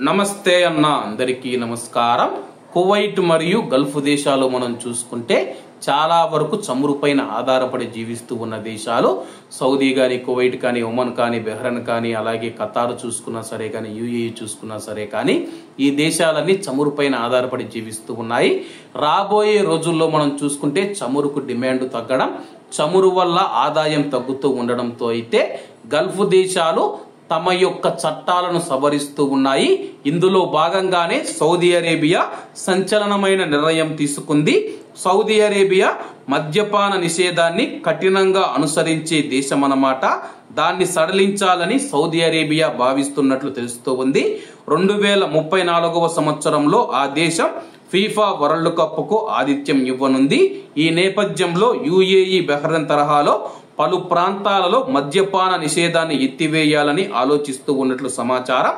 నమస్తే అన్న అందరికీ నమస్కారం. కువైట్ మరియు గల్ఫ్ దేశాలు మనం చూసుకుంటే చాలా వరకు చమురుపైన ఆధారపడి జీవిస్తూ ఉన్న దేశాలు. సౌదీ కానీ, కువైట్ కానీ, ఒమన్ కానీ, బెహ్రెన్ కానీ, అలాగే ఖతార్ చూసుకున్నా సరే కానీ, యూఏఈ చూసుకున్నా సరే కానీ, ఈ దేశాలన్నీ చమురుపైన ఆధారపడి జీవిస్తూ ఉన్నాయి. రాబోయే రోజుల్లో మనం చూసుకుంటే చమురుకు డిమాండ్ తగ్గడం, చమురు వల్ల ఆదాయం తగ్గుతూ ఉండడంతో అయితే గల్ఫ్ దేశాలు తమ యొక్క చట్టాలను సవరిస్తూ ఉన్నాయి. ఇందులో భాగంగానే సౌదీ అరేబియా సంచలనమైన నిర్ణయం తీసుకుంది. సౌదీ అరేబియా మద్యపాన నిషేధాన్ని కఠినంగా అనుసరించే దేశం అన్నమాట. దాన్ని సడలించాలని సౌదీ అరేబియా భావిస్తున్నట్లు తెలుస్తూ ఉంది. 2034వ సంవత్సరంలో ఆ దేశం ఫీఫా వరల్డ్ కప్ కు ఆతిథ్యం ఇవ్వనుంది. ఈ నేపథ్యంలో యూఏఈ, బెహ్రెన్ తరహాలో పలు ప్రాంతాలలో మద్యపాన నిషేధాన్ని ఎత్తివేయాలని ఆలోచిస్తూ ఉన్నట్లు సమాచారం.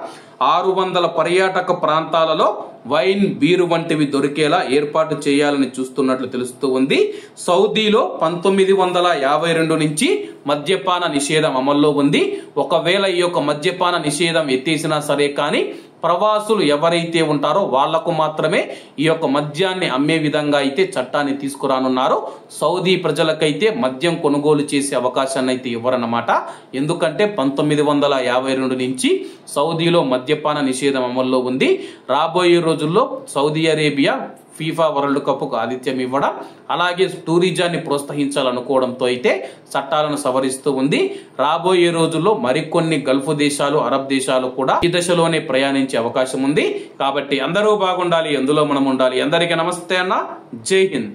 600 పర్యాటక ప్రాంతాలలో వైన్, బీరు వంటివి దొరికేలా ఏర్పాటు చేయాలని చూస్తున్నట్లు తెలుస్తూ ఉంది. సౌదీలో 1952 నుంచి మద్యపాన నిషేధం అమల్లో ఉంది. ఒకవేళ ఈ యొక్క మద్యపాన నిషేధం ఎత్తేసినా సరే కానీ ప్రవాసులు ఎవరైతే ఉంటారో వాళ్లకు మాత్రమే ఈ యొక్క మద్యాన్ని అమ్మే విధంగా అయితే చట్టాన్ని తీసుకురానున్నారు. సౌదీ ప్రజలకైతే మద్యం కొనుగోలు చేసే అవకాశాన్ని అయితే ఇవ్వరన్నమాట. ఎందుకంటే 1952 నుంచి సౌదీలో మద్యపాన నిషేధం అమల్లో ఉంది. రాబోయే రోజుల్లో Saudi Arabia FIFA world cup కు ఆతిథ్యం ఇవ్వడం, అలాగే టూరిజాన్ని ప్రోత్సహించాలనుకోవడంతో అయితే చట్టాలను సవరిస్తూ ఉంది. రాబోయే రోజుల్లో మరికొన్ని గల్ఫ్ దేశాలు, అరబ్ దేశాలు కూడా ఈ దశలోనే ప్రయాణించే అవకాశం ఉంది. కాబట్టి అందరూ బాగుండాలి, అందులో మనం ఉండాలి. అందరికీ నమస్తే అన్న, జై హింద్.